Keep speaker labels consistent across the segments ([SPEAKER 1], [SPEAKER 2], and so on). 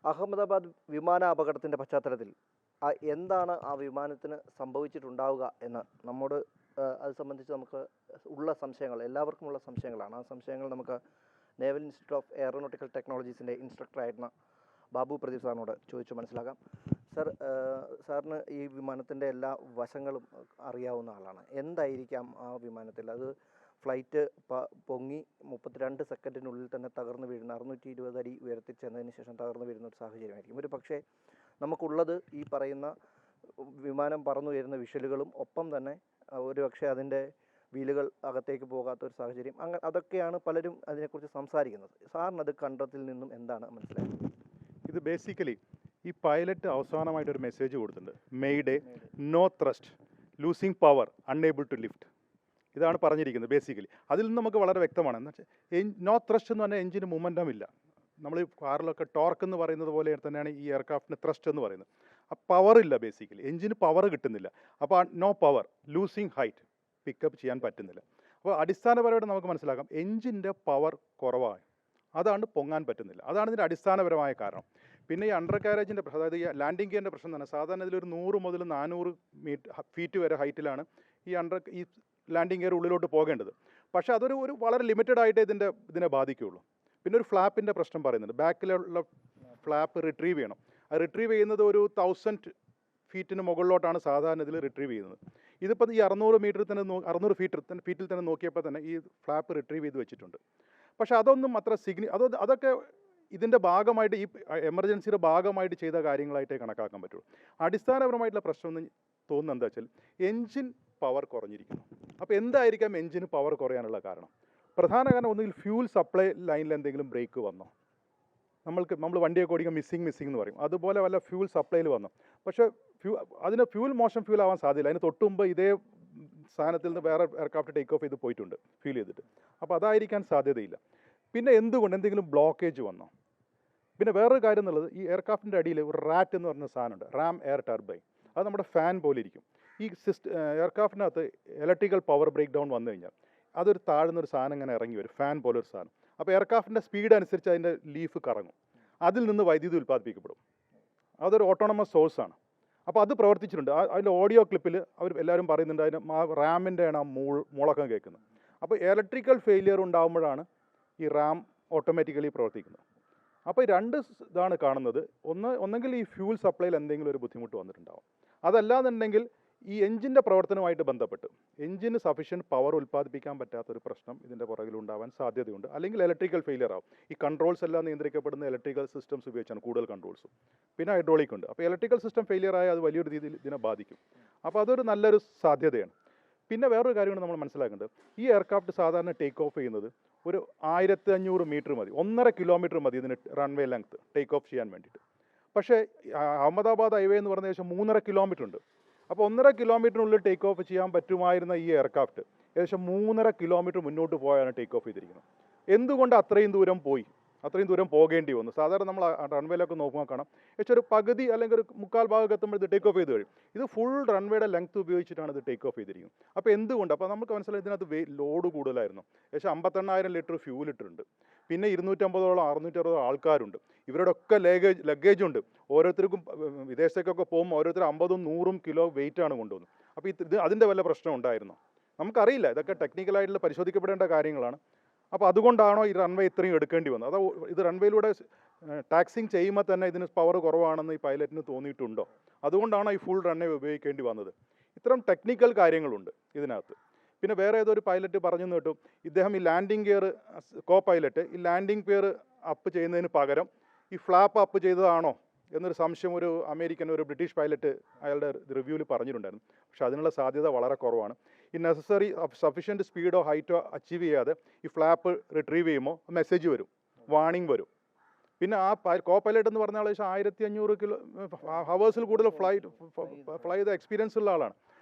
[SPEAKER 1] അഹമ്മദാബാദ് വിമാന അപകടത്തിൻ്റെ പശ്ചാത്തലത്തിൽ എന്താണ് ആ വിമാനത്തിന് സംഭവിച്ചിട്ടുണ്ടാവുക എന്ന് നമ്മോട് അത് സംബന്ധിച്ച് നമുക്ക് ഉള്ള സംശയങ്ങൾ, എല്ലാവർക്കുമുള്ള സംശയങ്ങളാണ്. ആ സംശയങ്ങൾ നമുക്ക് നേവൽ ഇൻസ്റ്റിറ്റ്യൂട്ട് ഓഫ് എയറോനോട്ടിക്കൽ ടെക്നോളജീസിൻ്റെ ഇൻസ്ട്രക്ടറായിരുന്ന ബാബു പ്രദീപ് സാറിനോട് ചോദിച്ചു മനസ്സിലാക്കാം. സർ, സാറിന് ഈ വിമാനത്തിൻ്റെ എല്ലാ വശങ്ങളും അറിയാവുന്ന ആളാണ്. എന്തായിരിക്കാം ആ വിമാനത്തിൽ? അത് ഫ്ലൈറ്റ് പൊങ്ങി 32 സെക്കൻഡിനുള്ളിൽ തന്നെ തകർന്നു വീഴുന്ന 620 അടി ഉയരത്തിൽ ചെന്നതിന് ശേഷം തകർന്നു വീഴുന്ന ഒരു സാഹചര്യമായിരിക്കും. ഒരു പക്ഷേ നമുക്കുള്ളത് ഈ പറയുന്ന വിമാനം പറന്നുയരുന്ന വിഷ്വലുകളും ഒപ്പം തന്നെ ഒരു പക്ഷേ അതിൻ്റെ വീലുകൾ അകത്തേക്ക് പോകാത്ത ഒരു സാഹചര്യം, അതൊക്കെയാണ് പലരും അതിനെക്കുറിച്ച് സംസാരിക്കുന്നത്. സാറിനത് കണ്ടതിൽ നിന്നും എന്താണ് മനസ്സിലായത്?
[SPEAKER 2] ഇത് ബേസിക്കലി ഈ പൈലറ്റ് അവസാനമായിട്ടൊരു മെസ്സേജ് കൊടുത്തിട്ടുണ്ട്. Mayday, no thrust, losing power, unable to lift. ഇതാണ് പറഞ്ഞിരിക്കുന്നത് ബേസിക്കലി. അതിൽ നിന്ന് നമുക്ക് വളരെ വ്യക്തമാണ്. എന്ന് വെച്ചാൽ നോ ത്രസ്റ്റ് എന്ന് പറഞ്ഞാൽ എഞ്ചിന് മൂമെൻറ്റം ഇല്ല. നമ്മൾ ഈ കാറിലൊക്കെ ടോർക്ക് എന്ന് പറയുന്നത് പോലെ തന്നെയാണ് ഈ എയർക്രാഫ്റ്റിന് ത്രസ്റ്റ് എന്ന് പറയുന്നത്. ആ പവർ ഇല്ല, ബേസിക്കലി എഞ്ചിന് പവർ കിട്ടുന്നില്ല. അപ്പോൾ ആ no power, losing height, pickup ചെയ്യാൻ പറ്റുന്നില്ല. അപ്പോൾ അടിസ്ഥാനപരമായിട്ട് നമുക്ക് മനസ്സിലാക്കാം എഞ്ചിൻ്റെ പവർ കുറവാണ്, അതാണ് പൊങ്ങാൻ പറ്റുന്നില്ല. അതാണ് ഇതിൻ്റെ അടിസ്ഥാനപരമായ കാരണം. പിന്നെ ഈ അണ്ടർ കാരേജിൻ്റെ പ്രശ്നം, അതായത് ഈ ലാൻഡിംഗ് ഗിയറിൻ്റെ പ്രശ്നം തന്നെ. സാധാരണ ഇതിലൊരു 100 മുതൽ 400 ഫീറ്റ് വരെ ഹൈറ്റിലാണ് ഈ ലാൻഡിംഗ് ഗിയർ ഉള്ളിലോട്ട് പോകേണ്ടത്. പക്ഷേ അതൊരു വളരെ ലിമിറ്റഡ് ആയിട്ട് ഇതിനെ ബാധിക്കുകയുള്ളൂ. പിന്നെ ഒരു ഫ്ലാപ്പിൻ്റെ പ്രശ്നം പറയുന്നുണ്ട്. ബാക്കിലുള്ള ഫ്ലാപ്പ് റിട്രീവ് ചെയ്യണം. അത് റിട്രീവ് ചെയ്യുന്നത് ഒരു 1000 ഫീറ്റിന് മുകളിലോട്ടാണ് സാധാരണ ഇതിൽ റിട്രീവ് ചെയ്യുന്നത്. ഇതിപ്പോൾ ഈ 600 ഫീറ്റിൽ തന്നെ നോക്കിയപ്പോൾ തന്നെ ഈ ഫ്ലാപ്പ് റിട്രീവ് ചെയ്ത് വെച്ചിട്ടുണ്ട്. പക്ഷേ അതൊന്നും അത്ര അതൊക്കെ ഇതിൻ്റെ ഭാഗമായിട്ട്, ഈ എമർജൻസിയുടെ ഭാഗമായിട്ട് ചെയ്ത കാര്യങ്ങളായിട്ടേ കണക്കാക്കാൻ പറ്റുള്ളൂ. അടിസ്ഥാനപരമായിട്ടുള്ള പ്രശ്നം എന്ന് തോന്നുന്നത് എന്താ വെച്ചാൽ എൻജിൻ പവർ കുറഞ്ഞിരിക്കുന്നു. അപ്പോൾ എന്തായിരിക്കാം എൻജിന് പവർ കുറയാനുള്ള കാരണം? പ്രധാന കാരണം ഒന്നുകിൽ ഫ്യൂൽ സപ്ലൈ ലൈനിൽ എന്തെങ്കിലും ബ്രേക്ക് വന്നോ. നമ്മൾ വണ്ടിയൊക്കെ ഓടിക്കാൻ മിസ്സിങ് എന്ന് പറയും, അതുപോലെ വല്ല ഫ്യൂൽ സപ്ലൈയിൽ വന്നു. പക്ഷേ അതിന് മോശം ഫ്യൂൽ ആവാൻ സാധ്യതയില്ല. അതിന് തൊട്ട് മുമ്പ് ഇതേ സ്ഥാനത്തിൽ നിന്ന് വേറെ എയർക്രാഫ്റ്റ് ടേക്ക് ഓഫ് ചെയ്ത് പോയിട്ടുണ്ട് ഫീൽ ചെയ്തിട്ട്. അപ്പോൾ അതായിരിക്കാൻ സാധ്യതയില്ല. പിന്നെ എന്തെങ്കിലും ബ്ലോക്കേജ് വന്നോ. പിന്നെ വേറൊരു കാര്യം എന്നുള്ളത്, ഈ എയർക്രാഫ്റ്റിൻ്റെ അടിയിൽ ഒരു റാറ്റ് എന്ന് പറഞ്ഞ സാധനമുണ്ട്, റാം എയർ ടർബൈൻ. അത് നമ്മുടെ ഫാൻ പോലെ ഇരിക്കും. ഈ എയർക്രാഫ്റ്റിനകത്ത് ഇലക്ട്രിക്കൽ പവർ ബ്രേക്ക് ഡൗൺ വന്നു കഴിഞ്ഞാൽ അതൊരു താഴ്ന്നൊരു സാധനം ഇങ്ങനെ ഇറങ്ങി വരും, ഫാൻ പോലൊരു സാധനം. അപ്പോൾ എയർക്രാഫ്റ്റിൻ്റെ സ്പീഡ് അനുസരിച്ച് അതിൻ്റെ ലീഫ് കറങ്ങും, അതിൽ നിന്ന് വൈദ്യുതി ഉൽപ്പാദിപ്പിക്കപ്പെടും. അതൊരു ഓട്ടോണമസ് സോഴ്സാണ്. അപ്പോൾ അത് പ്രവർത്തിച്ചിട്ടുണ്ട്. അതിൻ്റെ ഓഡിയോ ക്ലിപ്പിൽ അവർ എല്ലാവരും പറയുന്നുണ്ട് അതിന് ആ റാമിൻ്റെയാണ് ആ മുളക്കം കേൾക്കുന്നത്. അപ്പോൾ ഇലക്ട്രിക്കൽ ഫെയിലിയർ ഉണ്ടാകുമ്പോഴാണ് ഈ റാം ഓട്ടോമാറ്റിക്കലി പ്രവർത്തിക്കുന്നത്. അപ്പോൾ ഈ രണ്ട് ഇതാണ് കാണുന്നത്. ഒന്നെങ്കിൽ ഈ ഫ്യൂൽ സപ്ലൈയിൽ എന്തെങ്കിലും ഒരു ബുദ്ധിമുട്ട് വന്നിട്ടുണ്ടാവും. അതല്ലാന്നുണ്ടെങ്കിൽ ഈ എഞ്ചിൻ്റെ പ്രവർത്തനവുമായിട്ട് ബന്ധപ്പെട്ട് എഞ്ചിന് സഫീഷ്യൻറ്റ് പവർ ഉൽപ്പാദിപ്പിക്കാൻ പറ്റാത്തൊരു പ്രശ്നം ഇതിൻ്റെ പുറകിലുണ്ടാവാൻ സാധ്യതയുണ്ട്. അല്ലെങ്കിൽ ഇലക്ട്രിക്കൽ ഫെയിലിയർ ആവും. ഈ കൺട്രോൾസ് എല്ലാം നിയന്ത്രിക്കപ്പെടുന്ന ഇലക്ട്രിക്കൽ സിസ്റ്റംസ് ഉപയോഗിച്ചാണ് കൂടുതൽ കൺട്രോൾസും. പിന്നെ ഹൈഡ്രോളിക് ഉണ്ട്. അപ്പോൾ ഇലക്ട്രിക്കൽ സിസ്റ്റം ഫെയിലിയർ ആയാൽ അത് വലിയൊരു രീതിയിൽ ഇതിനെ ബാധിക്കും. അപ്പോൾ അതൊരു നല്ലൊരു സാധ്യതയാണ്. പിന്നെ വേറൊരു കാര്യമാണ് നമ്മൾ മനസ്സിലാക്കേണ്ടത്. ഈ എയർക്രാഫ്റ്റ് സാധാരണ ടേക്ക് ഓഫ് ചെയ്യുന്നത് ഒരു 1500 മീറ്റർ മതി, 1.5 കിലോമീറ്റർ മതി ഇതിന് റൺവേ ലെങ്ത് ടേക്ക് ഓഫ് ചെയ്യാൻ വേണ്ടിയിട്ട്. പക്ഷേ അഹമ്മദാബാദ് ഹൈവേ എന്ന് പറഞ്ഞ ഏകദേശം 3.5 കിലോമീറ്റർ ഉണ്ട്. അപ്പോൾ 1.5 കിലോമീറ്ററിനുള്ളിൽ ടേക്ക് ഓഫ് ചെയ്യാൻ പറ്റുമായിരുന്ന ഈ എയർക്രാഫ്റ്റ് ഏകദേശം 3.5 കിലോമീറ്റർ മുന്നോട്ട് പോയാണ് ടേക്ക് ഓഫ് ചെയ്തിരിക്കുന്നത്. എന്തുകൊണ്ട് അത്രയും ദൂരം പോകേണ്ടി വന്നു? സാധാരണ നമ്മൾ റൺവേയിലൊക്കെ നോക്കുമ്പോൾ കാണാം ഏകദേശം ഒരു പകുതി അല്ലെങ്കിൽ ഒരു 1/4 ഭാഗം എത്തുമ്പോൾ ഇത് ടേക്ക് ഓഫ് ചെയ്ത് കഴിയും. ഇത് ഫുൾ റൺവേയുടെ ലെങ്ത് ഉപയോഗിച്ചിട്ടാണ് ഇത് ടേക്ക് ഓഫ് ചെയ്തിരിക്കുന്നത്. അപ്പോൾ എന്തുകൊണ്ട്? അപ്പോൾ നമുക്ക് മനസ്സിലായി ഇതിനകത്ത് ലോഡ് കൂടുതലായിരുന്നു. ഏകദേശം 58,000 ലിറ്റർ ഫ്യൂൽ ഇട്ടിട്ടുണ്ട്. പിന്നെ 250ഓളം 660 ആൾക്കാരുണ്ട്. ഇവരുടെ ഒക്കെ ലഗേജ് ഉണ്ട്. ഓരോരുത്തർക്കും വിദേശത്തേക്കൊക്കെ പോകുമ്പോൾ ഓരോരുത്തർ 50ഉം 100ഉം കിലോ വെയിറ്റാണ് കൊണ്ടുവന്നത്. അപ്പോൾ അതിൻ്റെ വല്ല പ്രശ്നം ഉണ്ടായിരുന്നോ? നമുക്കറിയില്ല. ഇതൊക്കെ ടെക്നിക്കലായിട്ടുള്ള പരിശോധിക്കപ്പെടേണ്ട കാര്യങ്ങളാണ്. അപ്പോൾ അതുകൊണ്ടാണോ ഈ റൺവേ ഇത്രയും എടുക്കേണ്ടി വന്നത്? അതോ ഇത് റൺവേയിലൂടെ ടാക്സിങ് ചെയ്യുമ്പോൾ തന്നെ ഇതിന് പവർ കുറവാണെന്ന് ഈ പൈലറ്റിന് തോന്നിയിട്ടുണ്ടോ? അതുകൊണ്ടാണോ ഈ ഫുൾ റൺവേ ഉപയോഗിക്കേണ്ടി വന്നത്? ഇത്തരം ടെക്നിക്കൽ കാര്യങ്ങളുണ്ട് ഇതിനകത്ത്. പിന്നെ വേറെ ഏതൊരു പൈലറ്റ് പറഞ്ഞു കേട്ടു, ഇദ്ദേഹം ഈ ലാൻഡിംഗ് ഗിയർ പൈലറ്റ് ഈ ലാൻഡിംഗ് ഗിയർ അപ്പ് ചെയ്യുന്നതിന് പകരം ഈ ഫ്ലാപ്പ് അപ്പ് ചെയ്തതാണോ എന്നൊരു സംശയം ഒരു ബ്രിട്ടീഷ് പൈലറ്റ് അയാളുടെ റിവ്യൂവിൽ പറഞ്ഞിട്ടുണ്ടായിരുന്നു. പക്ഷേ അതിനുള്ള സാധ്യത വളരെ കുറവാണ്. ഈ നെസസറി സഫീഷ്യൻറ്റ് സ്പീഡോ ഹൈറ്റോ അച്ചീവ് ചെയ്യാതെ ഈ ഫ്ലാപ്പ് റിട്രീവ് ചെയ്യുമ്പോൾ മെസ്സേജ് വരും, വാർണിംഗ് വരും. പിന്നെ ആ പൈലറ്റ് എന്ന് പറഞ്ഞാൽ ഏകദേശം 1500 ഹവേഴ്സിൽ കൂടുതൽ ഫ്ലൈ ചെയ്ത എക്സ്പീരിയൻസ് ഉള്ള ആളാണ്.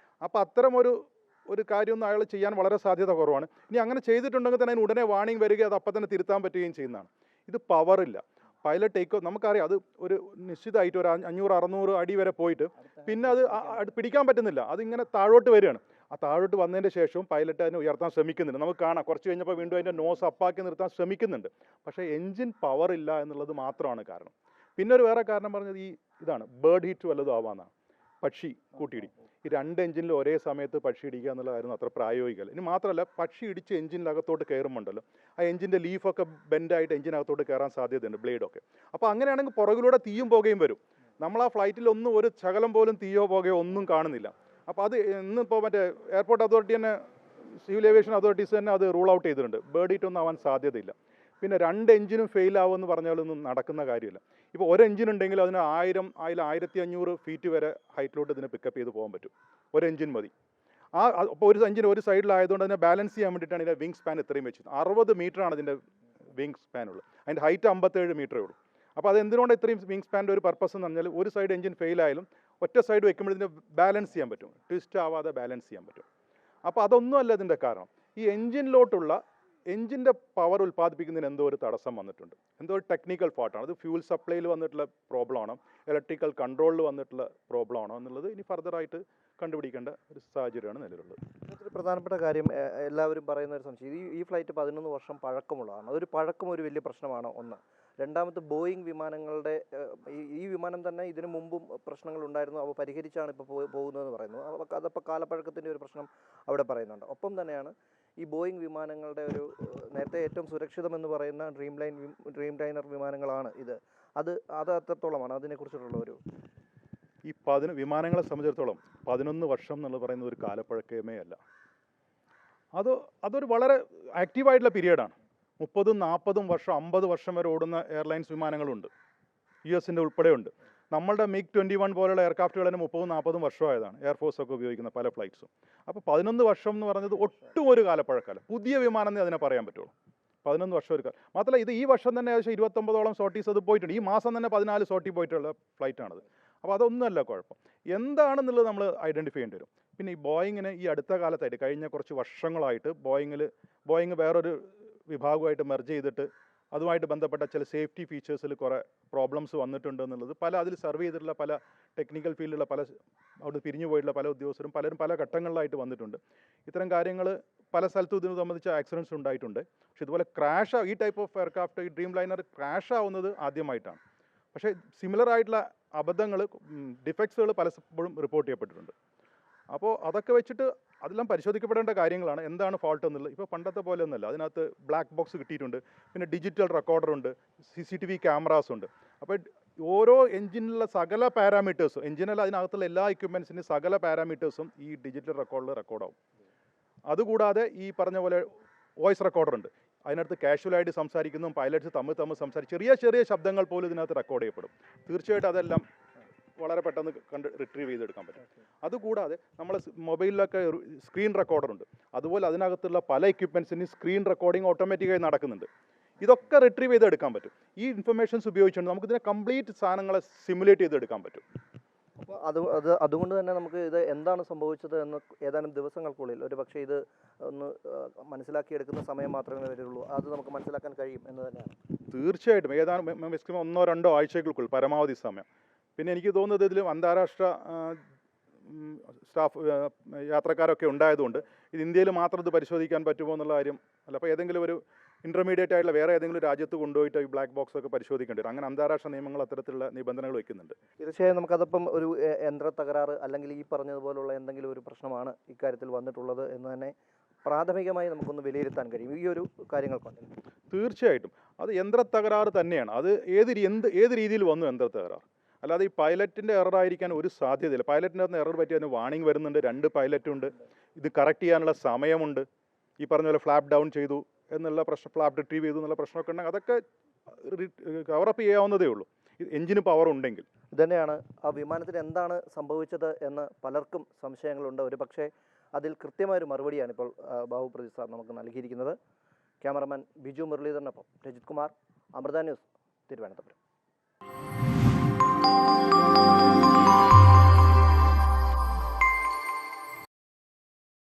[SPEAKER 2] അപ്പോൾ അത്തരം ഒരു കാര്യമൊന്നും അയാൾ ചെയ്യാൻ വളരെ സാധ്യത കുറവാണ്. ഇനി അങ്ങനെ ചെയ്തിട്ടുണ്ടെങ്കിൽ തന്നെ അതിന് ഉടനെ വാർണിംഗ് വരികയും അത് അപ്പം തന്നെ തിരുത്താൻ പറ്റുകയും ചെയ്യുന്നതാണ്. ഇത് പവറില്ല. പൈലറ്റ് ടേക്ക് ഓഫ് നമുക്കറിയാം, അത് ഒരു നിശ്ചിതമായിട്ട് ഒരു 500-600 അടി വരെ പോയിട്ട് പിന്നെ അത് പിടിക്കാൻ പറ്റുന്നില്ല. അതിങ്ങനെ താഴോട്ട് വരികയാണ്. ആ താഴോട്ട് വന്നതിൻ്റെ ശേഷവും പൈലറ്റ് അതിനെ ഉയർത്താൻ ശ്രമിക്കുന്നുണ്ട്. നമുക്ക് കാണാം കുറച്ച് കഴിഞ്ഞപ്പോൾ വീണ്ടും അതിൻ്റെ നോസ് അപ്പാക്കി നിർത്താൻ ശ്രമിക്കുന്നുണ്ട്. പക്ഷേ എൻജിൻ പവർ ഇല്ല എന്നുള്ളത് മാത്രമാണ് കാരണം. പിന്നെ ഒരു വേറെ കാരണം പറഞ്ഞത് ഇതാണ് ബേർഡ് ഹീറ്റ് വല്ലതും ആവാമെന്നാണ്. പക്ഷി കൂട്ടിയിടി. ഈ 2 എഞ്ചിനിൽ ഒരേ സമയത്ത് പക്ഷി ഇടിക്കുക എന്നുള്ളതായിരുന്നു അത്ര പ്രായോഗികമല്ല. ഇനി മാത്രമല്ല പക്ഷി ഇടിച്ച് എഞ്ചിനകത്തോട്ട് കയറുമുണ്ടല്ലോ, ആ എഞ്ചിൻ്റെ ലീഫൊക്കെ ബെൻഡായിട്ട് എഞ്ചിനകത്തോട്ട് കയറാൻ സാധ്യതയുണ്ട്, ബ്ലേഡൊക്കെ. അപ്പോൾ അങ്ങനെയാണെങ്കിൽ പുറകിലൂടെ തീയും പുകയും വരും. നമ്മൾ ആ ഫ്ലൈറ്റിൽ ഒന്നും ഒരു ശകലം പോലും തീയോ പുകയോ ഒന്നും കാണുന്നില്ല. അപ്പോൾ അത് ഇന്നിപ്പോൾ മറ്റേ എയർപോർട്ട് അതോറിറ്റി തന്നെ, സിവിൽ ഏവിയേഷൻ അതോറിറ്റീസ് തന്നെ അത് റൂൾ ഔട്ട് ചെയ്തിട്ടുണ്ട്. ബേർഡ് ഹീറ്റ് ഒന്നും ആവാൻ സാധ്യതയില്ല. പിന്നെ 2 എഞ്ചിനും ഫെയിൽ ആവുമെന്ന് പറഞ്ഞാലൊന്നും നടക്കുന്ന കാര്യമില്ല. ഇപ്പോൾ ഒരു എഞ്ചിൻ ഉണ്ടെങ്കിൽ അതിന് 1500 ഫീറ്റ് വരെ ഹൈറ്റിലോട്ട് ഇതിനെ പിക്കപ്പ് ചെയ്ത് പോകാൻ പറ്റും. ഒരു എഞ്ചിൻ മതി. അപ്പോൾ ഒരു എഞ്ചിൻ ഒരു സൈഡിലായതുകൊണ്ട് അതിനെ ബാലൻസ് ചെയ്യാൻ വേണ്ടിയിട്ടാണ് ഇതിൻ്റെ വിങ് സ്പാൻ ഇത്രയും വെച്ചത്. 60 മീറ്ററാണ് ഇതിൻ്റെ വിങ് സ്പാനുള്ളത്. അതിൻ്റെ ഹൈറ്റ് 57 മീറ്ററേ ഉള്ളൂ. അപ്പോൾ അത് എന്തുകൊണ്ട് ഇത്രയും വിങ് സ്പാൻ്റെ ഒരു പർപ്പസ് എന്ന് പറഞ്ഞാൽ, ഒരു സൈഡ് എഞ്ചിൻ ഫെയിൽ ആയാലും ഒറ്റ സൈഡ് വെക്കുമ്പോൾ ഇതിനെ ബാലൻസ് ചെയ്യാൻ പറ്റും, ട്വിസ്റ്റ് ആവാതെ ബാലൻസ് ചെയ്യാൻ പറ്റും. അപ്പോൾ അതൊന്നുമല്ല ഇതിൻ്റെ കാരണം. ഈ എഞ്ചിനിലോട്ടുള്ള എഞ്ചിൻ്റെ പവർ ഉൽപ്പാദിപ്പിക്കുന്നതിന് എന്തോ ഒരു തടസ്സം വന്നിട്ടുണ്ട്, എന്തോ ഒരു ടെക്നിക്കൽ ഫാൾട്ടാണ്. അത് ഫ്യൂൽ സപ്ലൈയിൽ വന്നിട്ടുള്ള പ്രോബ്ലമാണോ, ഇലക്ട്രിക്കൽ കൺട്രോളിൽ വന്നിട്ടുള്ള പ്രോബ്ലമാണോ എന്നുള്ളത് ഇനി ഫർദറായിട്ട് കണ്ടുപിടിക്കേണ്ട ഒരു സാഹചര്യമാണ് നിലവിലുള്ളത്.
[SPEAKER 1] ഒരു പ്രധാനപ്പെട്ട കാര്യം എല്ലാവരും പറയുന്ന ഒരു സംശയം, ഈ ഫ്ലൈറ്റ് 11 വർഷം പഴക്കമുള്ളതാണ്. അതൊരു പഴക്കം ഒരു വലിയ പ്രശ്നമാണ് ഒന്ന്. രണ്ടാമത് ബോയിങ് വിമാനങ്ങളുടെ ഈ വിമാനം തന്നെ ഇതിനു മുമ്പും പ്രശ്നങ്ങൾ ഉണ്ടായിരുന്നു, അവ പരിഹരിച്ചാണ് ഇപ്പോൾ പോകുന്നതെന്ന് പറയുന്നു. അതപ്പോൾ കാലപ്പഴക്കത്തിൻ്റെ ഒരു പ്രശ്നം അവിടെ പറയുന്നുണ്ട്. ഒപ്പം തന്നെയാണ് ഈ ബോയിങ് വിമാനങ്ങളുടെ ഒരു നേരത്തെ ഏറ്റവും സുരക്ഷിതമെന്ന് പറയുന്ന ഡ്രീം ലൈനർ വിമാനങ്ങളാണ് ഇത്. അത് അത്രത്തോളമാണ് അതിനെക്കുറിച്ചിട്ടുള്ള ഒരു
[SPEAKER 2] ഈ വിമാനങ്ങളെ സംബന്ധിച്ചിടത്തോളം 11 വർഷം എന്നുള്ളത് പറയുന്നത് ഒരു കാലപ്പഴക്കമേ അല്ല. അതൊരു വളരെ ആക്റ്റീവായിട്ടുള്ള പീരീഡാണ്. 30, 40 വർഷം, 50 വർഷം വരെ ഓടുന്ന എയർലൈൻസ് വിമാനങ്ങളുണ്ട്, US-ൻ്റെ ഉൾപ്പെടെയുണ്ട്. നമ്മളുടെ MiG-21 പോലുള്ള എയർക്രാഫ്റ്റുകൾ തന്നെ 30, 40 വർഷമായതാണ് എയർഫോഴ്സൊക്കെ ഉപയോഗിക്കുന്ന പല ഫ്ലൈറ്റ്സും. അപ്പോൾ 11 വർഷം എന്ന് പറഞ്ഞത് ഒട്ടും ഒരു കാലപ്പഴക്കമല്ല. പുതിയ വിമാനം എന്നേ അതിനെ പറയാൻ പറ്റുള്ളൂ. 11 വർഷം ഒരു കാലം മാത്രമല്ല. ഇത് ഈ വർഷം തന്നെ ഏകദേശം 29ഓളം സോർട്ടീസ് അത് പോയിട്ടുണ്ട്. ഈ മാസം തന്നെ 14 സോർട്ടി പോയിട്ടുള്ള ഫ്ലൈറ്റാണത്. അപ്പോൾ അതൊന്നുമല്ല കുഴപ്പം. എന്താണെന്നുള്ളത് നമ്മൾ ഐഡൻറ്റിഫൈ ചെയ്യേണ്ടി വരും. പിന്നെ ഈ ബോയിങ്ങിന് ഈ അടുത്ത കാലത്തായിട്ട്, കഴിഞ്ഞ കുറച്ച് വർഷങ്ങളായിട്ട് ബോയിങ് വേറൊരു വിഭാഗമായിട്ട് മെർജ് ചെയ്തിട്ട് അതുമായിട്ട് ബന്ധപ്പെട്ട ചില സേഫ്റ്റി ഫീച്ചേഴ്സിൽ കുറേ പ്രോബ്ലംസ് വന്നിട്ടുണ്ട് എന്നുള്ളത് അതിൽ സർവ് ചെയ്തിട്ടുള്ള പല ടെക്നിക്കൽ ഫീൽഡിലുള്ള അവിടെ പിരിഞ്ഞു പോയിട്ടുള്ള പല ഉദ്യോഗസ്ഥരും പലരും പല ഘട്ടങ്ങളിലായിട്ട് വന്നിട്ടുണ്ട്. ഇത്തരം കാര്യങ്ങൾ പല സ്ഥലത്തും ഇതിനെ സംബന്ധിച്ച ആക്സിഡൻറ്റ്സ് ഉണ്ടായിട്ടുണ്ട്. പക്ഷേ ഇതുപോലെ ഈ ടൈപ്പ് ഓഫ് എയർക്രാഫ്റ്റ്, ഈ ഡ്രീം ലൈനർ ക്രാഷ് ആവുന്നത് ആദ്യമായിട്ടാണ്. പക്ഷേ സിമിലർ ആയിട്ടുള്ള അബദ്ധങ്ങൾ, ഡിഫക്ട്സുകൾ പലപ്പോഴും റിപ്പോർട്ട് ചെയ്യപ്പെട്ടിട്ടുണ്ട്. അപ്പോൾ അതൊക്കെ വെച്ചിട്ട് അതെല്ലാം പരിശോധിക്കപ്പെടേണ്ട കാര്യങ്ങളാണ്. എന്താണ് ഫാൾട്ട് എന്നുള്ളത്. ഇപ്പോൾ പണ്ടത്തെ പോലെ ഒന്നുമല്ല. അതിനകത്ത് ബ്ലാക്ക് ബോക്സ് കിട്ടിയിട്ടുണ്ട്, പിന്നെ ഡിജിറ്റൽ റെക്കോർഡറുണ്ട്, CCTV ക്യാമറാസ് ഉണ്ട്. അപ്പോൾ ഓരോ എഞ്ചിനിലുള്ള സകല പാരാമീറ്റേഴ്സും, എഞ്ചിനല്ല അതിനകത്തുള്ള എല്ലാ എക്യുപ്മെൻസിൻ്റെ സകല പാരാമീറ്റേഴ്സും ഈ ഡിജിറ്റൽ റെക്കോർഡിൽ റെക്കോർഡാവും. അതുകൂടാതെ ഈ പറഞ്ഞ പോലെ വോയിസ് റെക്കോർഡറുണ്ട്. അതിനകത്ത് കാഷ്വലായിട്ട് സംസാരിക്കുന്നതും പൈലറ്റ്സ് തമ്മിൽ സംസാരിച്ച് ചെറിയ ശബ്ദങ്ങൾ പോലും ഇതിനകത്ത് റെക്കോർഡ് ചെയ്യപ്പെടും. തീർച്ചയായിട്ടും അതെല്ലാം വളരെ പെട്ടെന്ന് റിട്രീവ് ചെയ്തെടുക്കാൻ പറ്റും. അതുകൂടാതെ നമ്മൾ മൊബൈലിലൊക്കെ സ്ക്രീൻ റെക്കോർഡറുണ്ട്. അതുപോലെ അതിനകത്തുള്ള പല എക്യുപ്മെൻസിനും സ്ക്രീൻ റെക്കോർഡിങ് ഓട്ടോമാറ്റിക്കായി നടക്കുന്നുണ്ട്. ഇതൊക്കെ റിട്രീവ് ചെയ്തെടുക്കാൻ പറ്റും. ഈ ഇൻഫർമേഷൻസ് ഉപയോഗിച്ചുകൊണ്ട് നമുക്കിതിനെ കംപ്ലീറ്റ് സാധനങ്ങളെ സിമുലേറ്റ് ചെയ്തെടുക്കാൻ പറ്റും.
[SPEAKER 1] അപ്പോൾ അതുകൊണ്ട് തന്നെ നമുക്ക് ഇത് എന്താണ് സംഭവിച്ചത് എന്ന് ഏതാനും ദിവസങ്ങൾക്കുള്ളിൽ ഒരു പക്ഷേ ഇത് ഒന്ന് മനസ്സിലാക്കിയെടുക്കുന്ന സമയം മാത്രമേ വരുള്ളൂ. അത് നമുക്ക് മനസ്സിലാക്കാൻ കഴിയും എന്ന് തന്നെയാണ്.
[SPEAKER 2] തീർച്ചയായിട്ടും ഏതാനും 1-2 ആഴ്ചകൾക്കുള്ളിൽ പരമാവധി സമയം. പിന്നെ എനിക്ക് തോന്നുന്നത് ഇതിലും അന്താരാഷ്ട്ര സ്റ്റാഫ് യാത്രക്കാരൊക്കെ ഉണ്ടായതുകൊണ്ട് ഇത് ഇന്ത്യയിൽ മാത്രം ഇത് പരിശോധിക്കാൻ പറ്റുമോ എന്നുള്ള കാര്യം അല്ല. അപ്പോൾ ഏതെങ്കിലും ഒരു ഇൻ്റർമീഡിയറ്റ് ആയിട്ടുള്ള വേറെ ഏതെങ്കിലും രാജ്യത്ത് കൊണ്ടുപോയിട്ട് ഈ ബ്ലാക്ക് ബോക്സ് ഒക്കെ പരിശോധിക്കേണ്ടി വരും. അങ്ങനെ അന്താരാഷ്ട്ര നിയമങ്ങൾ അത്തരത്തിലുള്ള നിബന്ധനകൾ വയ്ക്കുന്നുണ്ട്.
[SPEAKER 1] തീർച്ചയായും നമുക്കതപ്പം ഒരു യന്ത്ര തകരാറ് അല്ലെങ്കിൽ ഈ പറഞ്ഞതുപോലുള്ള എന്തെങ്കിലും ഒരു പ്രശ്നമാണ് ഇക്കാര്യത്തിൽ വന്നിട്ടുള്ളത് എന്ന് തന്നെ പ്രാഥമികമായി നമുക്കൊന്ന് വിലയിരുത്താൻ കഴിയും ഈ ഒരു കാര്യങ്ങൾ കൊണ്ട്.
[SPEAKER 2] തീർച്ചയായിട്ടും അത് യന്ത്ര തകരാറ് തന്നെയാണ്. അത് ഏത് രീതിയിൽ വന്നു യന്ത്ര തകരാറ്, അല്ലാതെ ഈ പൈലറ്റിൻ്റെ എറർ ആയിരിക്കാൻ ഒരു സാധ്യതയില്ല. പൈലറ്റിൻ്റെ അകത്ത് എറർ പറ്റി അതിന് വാണിംഗ് വരുന്നുണ്ട്. 2 പൈലറ്റുണ്ട്. ഇത് കറക്റ്റ് ചെയ്യാനുള്ള സമയമുണ്ട്. ഈ പറഞ്ഞ പോലെ ഫ്ലാപ്പ് ഡൗൺ ചെയ്തു എന്നുള്ള പ്രശ്നം, ഫ്ലാപ്പ് റിട്രീവ് ചെയ്തു എന്നുള്ള പ്രശ്നമൊക്കെ ഉണ്ടെങ്കിൽ അതൊക്കെ കവറപ്പ് ചെയ്യാവുന്നതേ ഉള്ളൂ, എഞ്ചിന് പവർ ഉണ്ടെങ്കിൽ.
[SPEAKER 1] ഇതുതന്നെയാണ് ആ വിമാനത്തിന് എന്താണ് സംഭവിച്ചത് എന്ന് പലർക്കും സംശയങ്ങളുണ്ട്. ഒരു പക്ഷേ അതിൽ കൃത്യമായൊരു മറുപടിയാണ് ഇപ്പോൾ ബാബു പ്രദീപ് സാർ നമുക്ക് നൽകിയിരിക്കുന്നത്. ക്യാമറമാൻ ബിജു മുരളീധരനൊപ്പം രജിത് കുമാർ, അമൃത ന്യൂസ്, തിരുവനന്തപുരം.